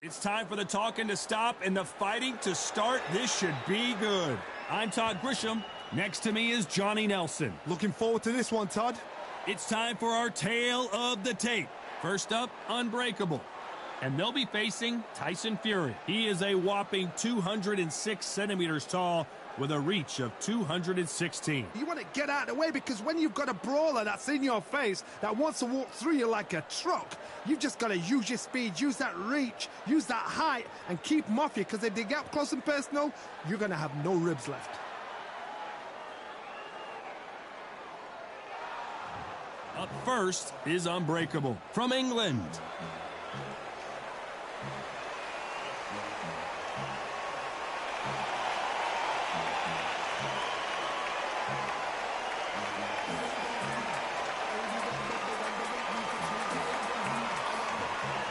It's time for the talking to stop and the fighting to start. This should be good. I'm Todd Grisham. Next to me is Johnny Nelson. Looking forward to this one, Todd. It's time for our tale of the tape. First up, Unbreakable. And they'll be facing Tyson Fury. He is a whopping 206 centimeters tall with a reach of 216. You want to get out of the way because when you've got a brawler that's in your face that wants to walk through you like a truck, you've just got to use your speed, use that reach, use that height, and keep them off you, because if they get up close and personal, you're going to have no ribs left. Up first is Unbreakable from England.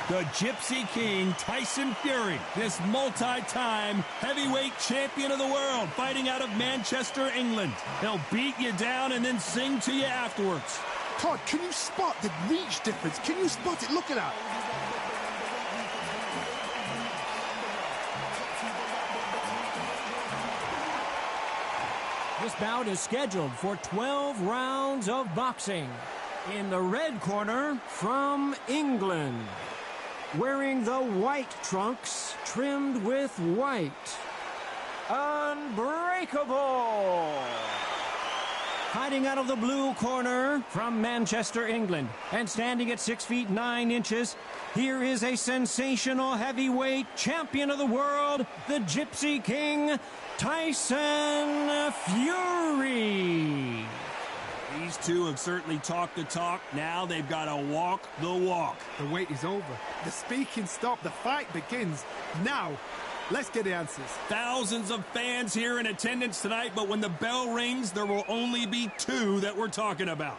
The Gypsy King, Tyson Fury, this multi-time heavyweight champion of the world, fighting out of Manchester, England. He'll beat you down and then sing to you afterwards. Todd, can you spot the reach difference? Can you spot it? Look at that. This bout is scheduled for 12 rounds of boxing. In the red corner, from England, wearing the white trunks trimmed with white, Unbreakable. Hiding out of the blue corner, from Manchester, England, and standing at 6 feet 9 inches, here is a sensational heavyweight champion of the world, the Gypsy King, Tyson Fury. These two have certainly talked the talk. Now they've got to walk the walk. The wait is over. The speaking stopped. The fight begins. Now, let's get the answers. Thousands of fans here in attendance tonight, but when the bell rings, there will only be two that we're talking about.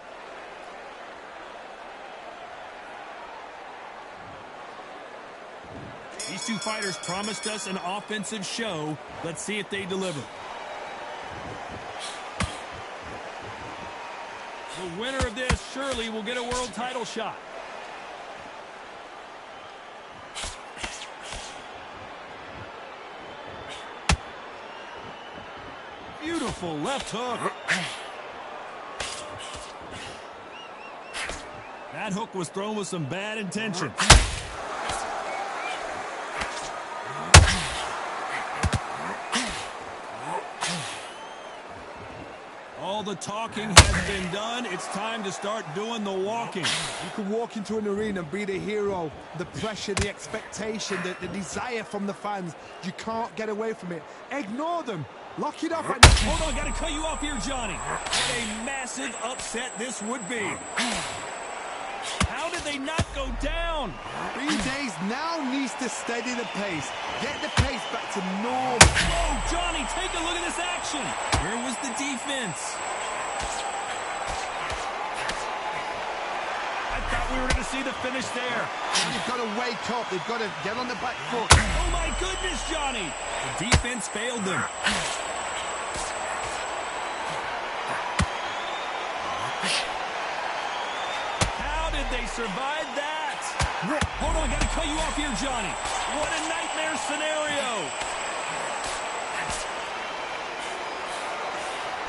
These two fighters promised us an offensive show. Let's see if they deliver. The winner of this surely will get a world title shot. Beautiful left hook. That hook was thrown with some bad intention. All the talking has been done. It's time to start doing the walking. You can walk into an arena and be the hero. The pressure, the expectation, the desire from the fans. You can't get away from it. Ignore them. Lock it up. Hold on, got to cut you off here, Johnny. What a massive upset this would be. How did they not go down? 3 days now needs to steady the pace. Get the pace back to normal. Oh, Johnny, take a look at this action. Where was the defense? I thought we were going to see the finish there. They've got to wake up. They've got to get on the back foot. Oh, my goodness, Johnny. The defense failed them. They survived that. Hold on, got to cut you off here, Johnny. What a nightmare scenario.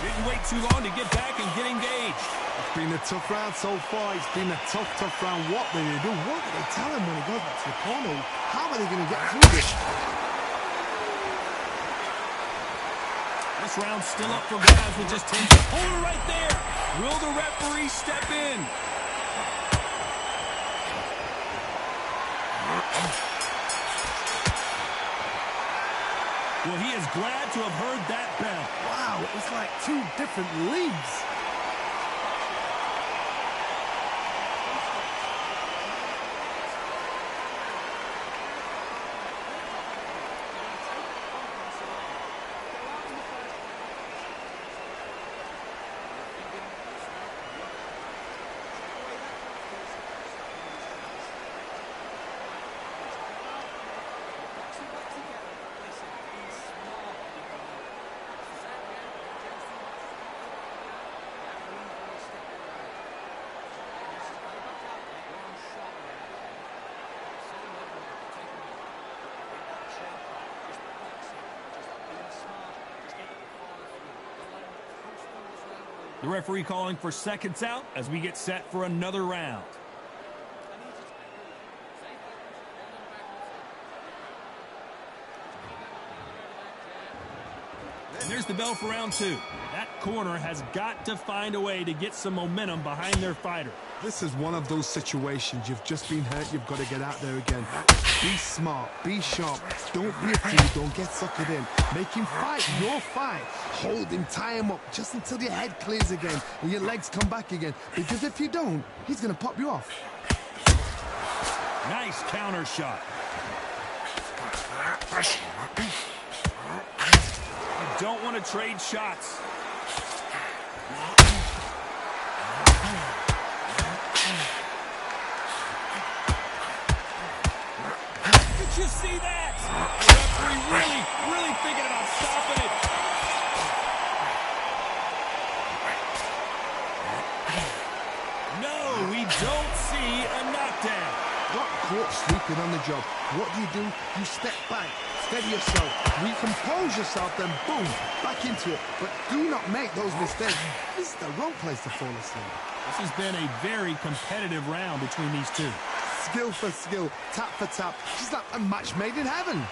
Didn't wait too long to get back and get engaged. It's been a tough round so far. It's been a tough round. What do they do? What do they tell him when he goes back to the corner? How are they going to get through this? This round's still up for grabs with just 10 seconds. Hold it right there. Will the referee step in? Well, he is glad to have heard that bell. Wow, it's like two different leagues. The referee calling for seconds out as we get set for another round. And there's the bell for round two. That corner has got to find a way to get some momentum behind their fighter. This is one of those situations. You've just been hurt. You've got to get out there again. Be smart. Be sharp. Don't be a fool. Don't get suckered in. Make him fight your fight. Hold him. Tie him up just until your head clears again and your legs come back again. Because if you don't, he's going to pop you off. Nice counter shot. You don't want to trade shots. Did you see that? The referee really thinking about stopping it. No, we don't see a knockdown. Got caught sleeping on the job. What do? You step back, steady yourself, recompose yourself, then boom, back into it. But do not make those mistakes. This is the wrong place to fall asleep. This has been a very competitive round between these two. Skill for skill, tap for tap. She's like a match made in heaven.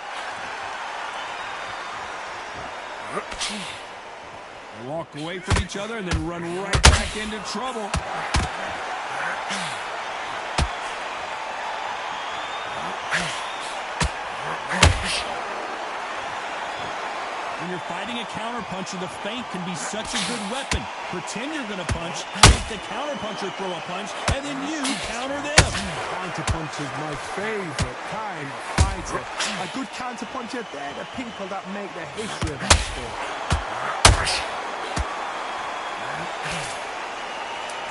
They walk away from each other and then run right back into trouble. When you're fighting a counterpuncher, the feint can be such a good weapon. Pretend you're going to punch, make the counterpuncher throw a punch, and then you counter them. Counterpuncher is my favorite kind of fighter. A good counterpuncher, they're the people that make the history of that sport.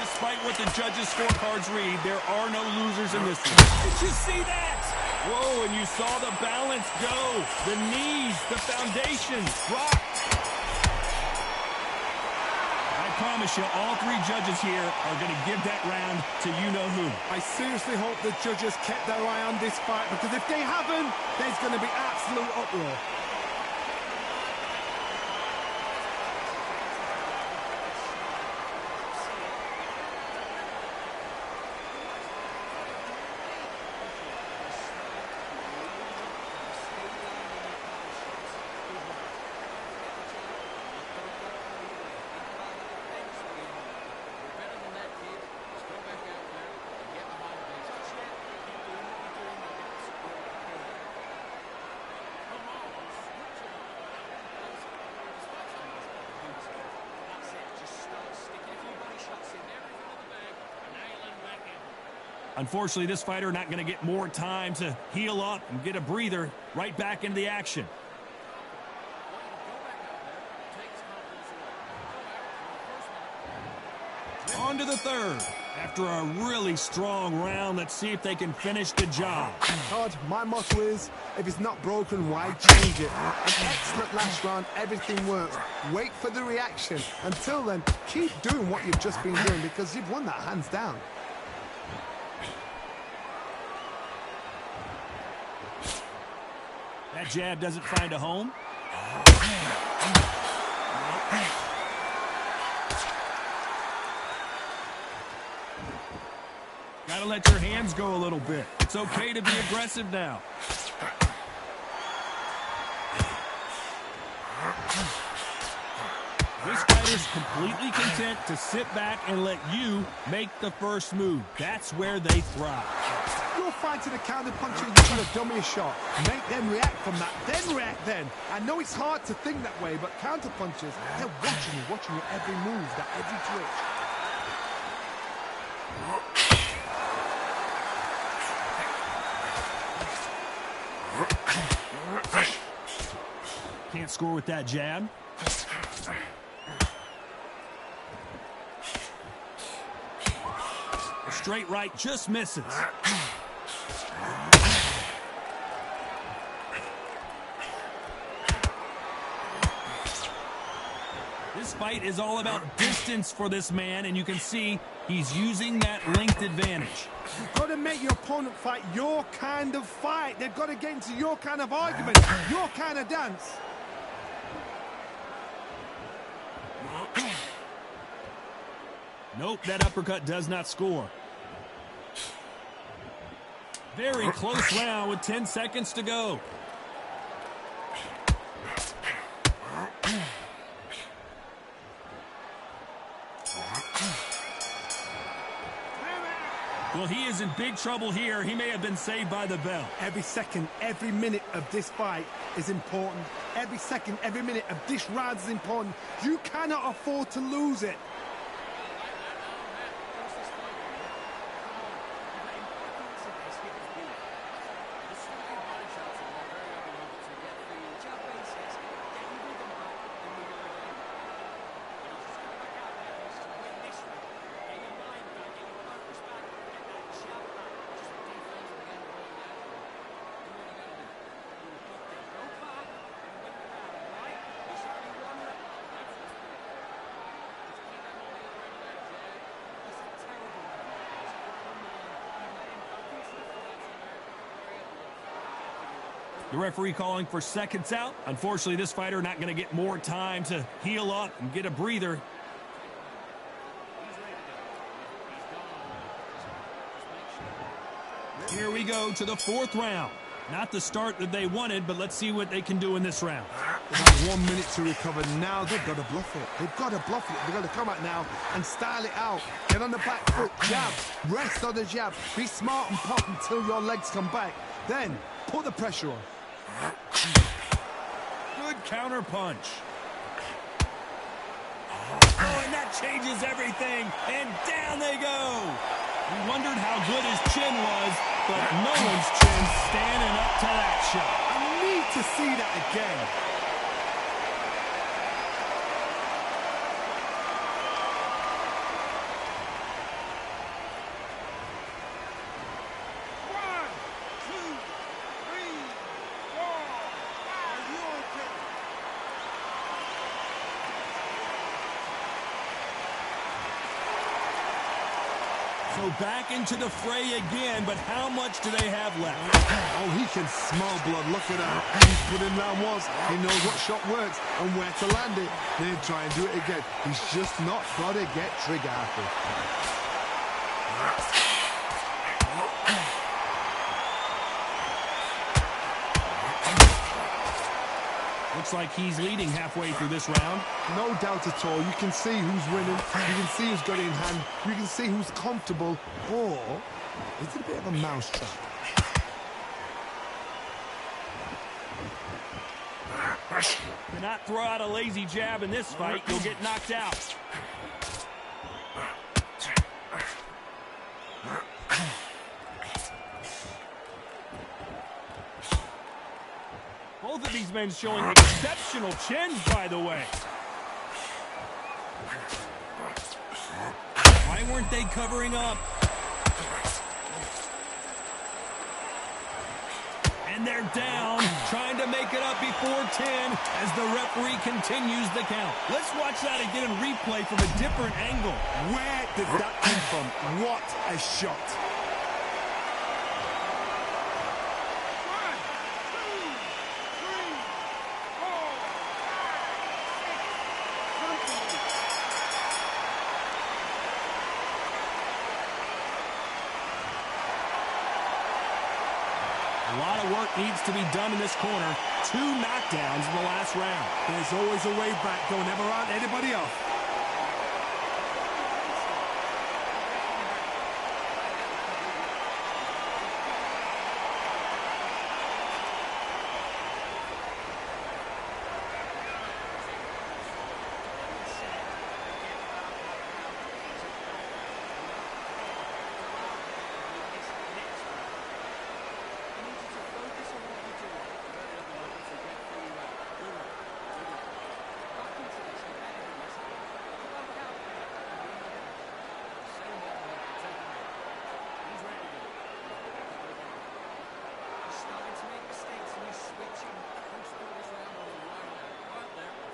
Despite what the judges' scorecards read, there are no losers in this one. Did you see that? Whoa, and you saw the balance go. The knees, the foundation rocked. I promise you, all three judges here are going to give that round to you-know-who. I seriously hope the judges kept their eye on this fight, because if they haven't, there's going to be absolute uproar. Unfortunately, this fighter not going to get more time to heal up and get a breather. Right back into the action. On to the third. After a really strong round, let's see if they can finish the job. Todd, my motto is, if it's not broken, why change it? An excellent last round, everything works. Wait for the reaction. Until then, keep doing what you've just been doing, because you've won that hands down. That jab doesn't find a home. Gotta let your hands go a little bit. It's okay to be aggressive now. This fighter's completely content to sit back and let you make the first move. That's where they thrive. You're fighting a counter-puncher, you're trying to dummy a shot. Make them react from that, then react then. I know it's hard to think that way, but counter-punchers, they're watching your every move, that every twitch. Can't score with that jab. A straight right just misses. This fight is all about distance for this man, and you can see he's using that length advantage. You've got to make your opponent fight your kind of fight. They've got to get into your kind of argument, your kind of dance. Nope, that uppercut does not score. Very close round with 10 seconds to go. Well, he is in big trouble here. He may have been saved by the bell. Every second, every minute of this fight is important. Every second, every minute of this round is important. You cannot afford to lose it. The referee calling for seconds out. Unfortunately, this fighter not going to get more time to heal up and get a breather. Here we go to the fourth round. Not the start that they wanted, but let's see what they can do in this round. They have 1 minute to recover. Now they've got to bluff it. They've got to bluff it. They've got to come out now and style it out. Get on the back foot, jab, rest on the jab. Be smart and pop until your legs come back. Then put the pressure on. Good counter punch. Oh, and that changes everything. And down they go. We wondered how good his chin was, but no one's chin standing up to that shot. I need to see that again. So back into the fray again, but how much do they have left? Oh, he can smell blood. Look at that. He's put in round once. He knows what shot works and where to land it. Then try and do it again. He's just not got to get trigger happy. Looks like he's leading halfway through this round. No doubt at all. You can see who's winning. You can see who's got it in hand. You can see who's comfortable. Or is it a bit of a mousetrap? Do not throw out a lazy jab in this fight. You'll get knocked out. Both of these men showing exceptional chins, by the way. Why weren't they covering up? And they're down, trying to make it up before 10 as the referee continues the count. Let's watch that again in replay from a different angle. Where did that come from? What a shot. A lot of work needs to be done in this corner. 2 knockdowns in the last round. There's always a way back. Don't ever round anybody off.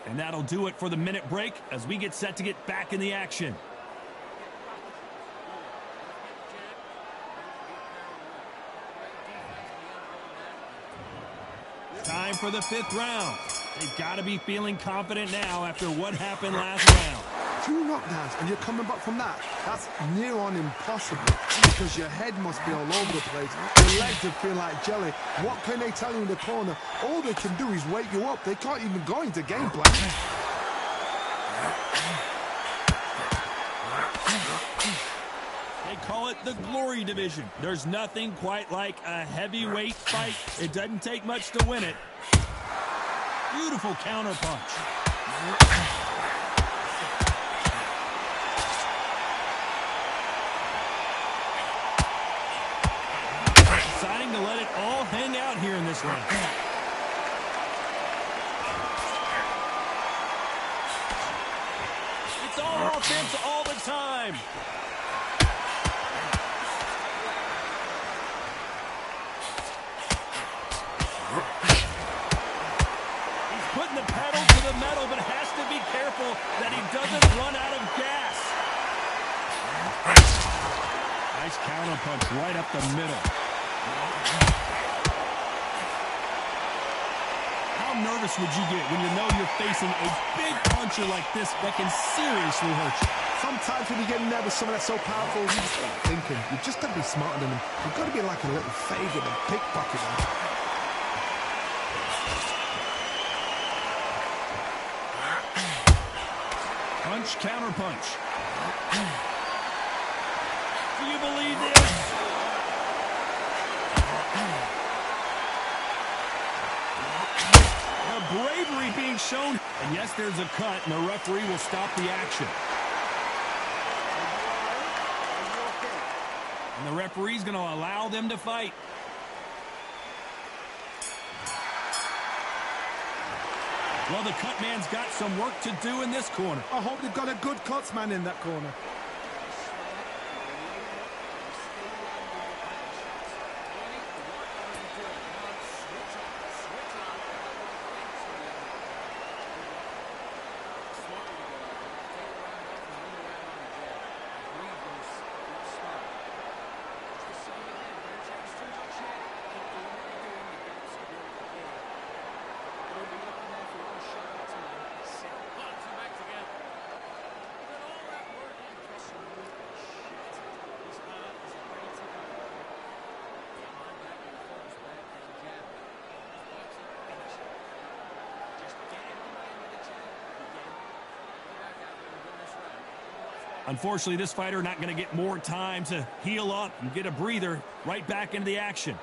And that'll do it for the minute break as we get set to get back in the action. Time for the 5th round. They've got to be feeling confident now after what happened last round. 2 knockdowns and you're coming back from that. That's near on impossible because your head must be all over the place. Your legs would feel like jelly. What can they tell you in the corner? All they can do is wake you up. They can't even go into game plan. They call it the glory division. There's nothing quite like a heavyweight fight. It doesn't take much to win it. Beautiful counter punch. Deciding to let it all hang out here in this round. It's all offense all the time. He's putting the pedal to the metal, but has to be careful that he doesn't run out of gas. Nice counter punch right up the middle. How nervous would you get when you know you're facing a big puncher like this that can seriously hurt you? Sometimes when you get nervous, someone that's so powerful, you just start thinking. You've just got to be smarter than them. You've got to be like a little faggot and pickpocket them. Punch, counter punch. Do you believe this? The bravery being shown. And yes, there's a cut, and the referee will stop the action. And the referee's going to allow them to fight. Well, the cut man's got some work to do in this corner. I hope they've got a good cuts man in that corner. Unfortunately, this fighter not going to get more time to heal up and get a breather right back into the action.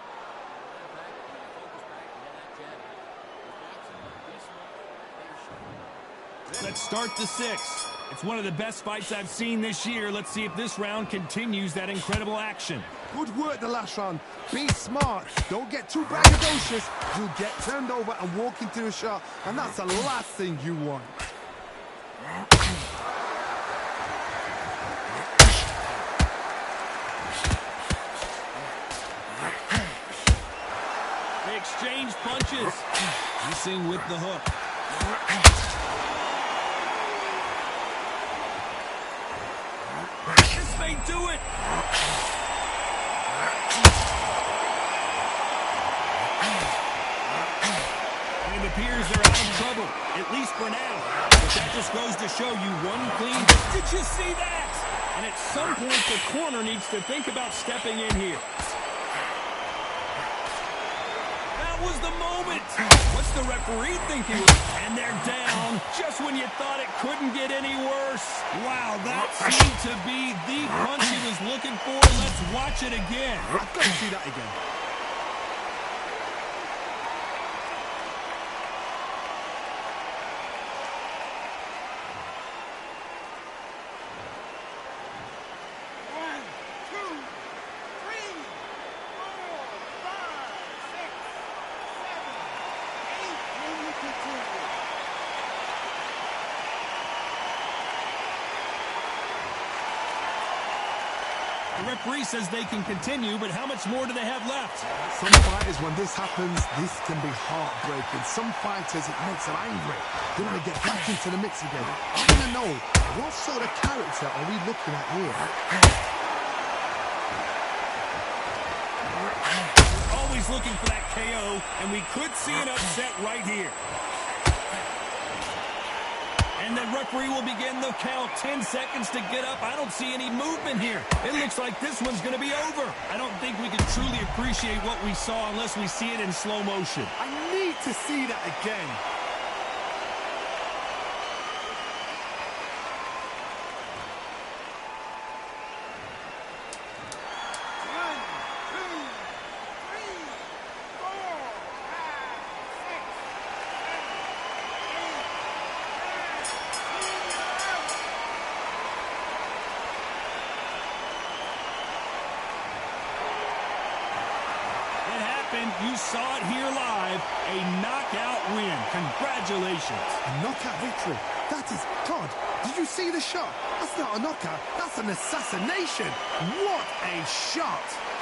Let's start the 6th. It's one of the best fights I've seen this year. Let's see if this round continues that incredible action. Good work the last round. Be smart. Don't get too braggadocious. You'll get turned over and walk into a shot, and that's the last thing you want. They exchange punches. Missing with the hook. This may do it. And it appears they're out of trouble, at least for now. But that just goes to show you one clean. Did you see that? And at some point, the corner needs to think about stepping in here. That was the moment. What's the referee thinking? And they're down just when you thought it couldn't get any worse. Wow, that seemed to be the punch he was looking for. Let's watch it again. I've got to see that again. The referee says they can continue, but how much more do they have left? Some fighters, when this happens, this can be heartbreaking. Some fighters, it makes them angry. They want to get back into the mix again. I want to know, what sort of character are we looking at here? Always looking for that KO, and we could see an upset right here. And the referee will begin the count. 10 seconds to get up. I don't see any movement here. It looks like this one's going to be over. I don't think we can truly appreciate what we saw unless we see it in slow motion. I need to see that again. You saw it here live, a knockout win. Congratulations. A knockout victory. That is, Todd, did you see the shot? That's not a knockout, that's an assassination. What a shot.